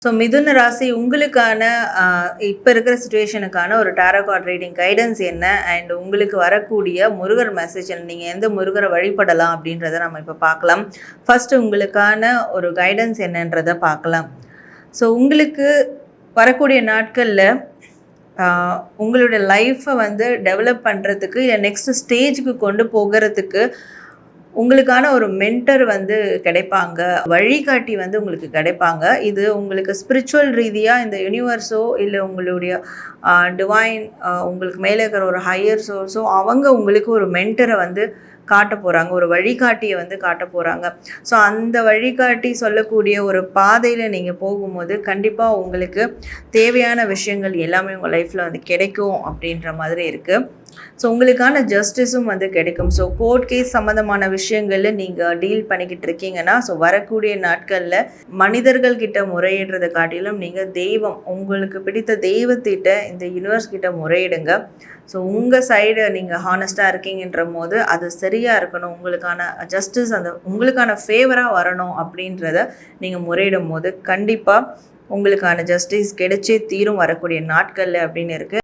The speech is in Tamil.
ஸோ மிதுன ராசி உங்களுக்கான இப்போ இருக்கிற சுச்சுவேஷனுக்கான ஒரு டாரோ கார்ட் ரீடிங் கைடன்ஸ் என்ன அண்ட் உங்களுக்கு வரக்கூடிய முருகர் மெசேஜில் நீங்கள் எந்த முருகரை வழிபடலாம் அப்படின்றத நம்ம இப்போ பார்க்கலாம். ஃபஸ்ட்டு உங்களுக்கான ஒரு கைடன்ஸ் என்னன்றதை பார்க்கலாம். ஸோ உங்களுக்கு வரக்கூடிய நாட்களில் உங்களுடைய லைஃப்பை வந்து டெவலப் பண்ணுறதுக்கு இல்லை நெக்ஸ்ட் ஸ்டேஜுக்கு கொண்டு போகிறதுக்கு உங்களுக்கான ஒரு மென்டர் வந்து கிடைப்பாங்க, வழிகாட்டி வந்து உங்களுக்கு கிடைப்பாங்க. இது உங்களுக்கு ஸ்பிரிச்சுவல் ரீதியாக இந்த யூனிவர்ஸோ இல்லை உங்களுடைய டிவைன் உங்களுக்கு மேலே இருக்கிற ஒரு ஹையர் சோர்ஸோ அவங்க உங்களுக்கு ஒரு மென்டரை வந்து காட்ட போகிறாங்க, ஒரு வழிகாட்டியை வந்து காட்ட போகிறாங்க. ஸோ அந்த வழிகாட்டி சொல்லக்கூடிய ஒரு பாதையில் நீங்கள் போகும்போது கண்டிப்பாக உங்களுக்கு தேவையான விஷயங்கள் எல்லாமே உங்கள் லைஃப்பில் வந்து கிடைக்கும் அப்படின்ற மாதிரி இருக்குது. ஸோ உங்களுக்கான ஜஸ்டிஸும் வந்து கிடைக்கும். ஸோ கோர்ட் கேஸ் சம்மந்தமான விஷயங்களில் நீங்கள் டீல் பண்ணிக்கிட்டு இருக்கீங்கன்னா ஸோ வரக்கூடிய நாட்களில் மனிதர்கள்கிட்ட முறையிடுறதை காட்டிலும் நீங்கள் தெய்வம், உங்களுக்கு பிடித்த தெய்வத்திட்ட இந்த யூனிவர்ஸ் கிட்ட முறையிடுங்க. ஸோ உங்கள் சைடு நீங்கள் ஹானஸ்ட்டாக இருக்கீங்கன்ற போது அது சரியாக இருக்கணும், உங்களுக்கான ஜஸ்டிஸ் அந்த உங்களுக்கான ஃபேவராக வரணும் அப்படின்றத நீங்கள் முறையிடும் போது கண்டிப்பாக உங்களுக்கான ஜஸ்டிஸ் கிடைச்சே தீரும் வரக்கூடிய நாட்களில் அப்படின்னு இருக்குது.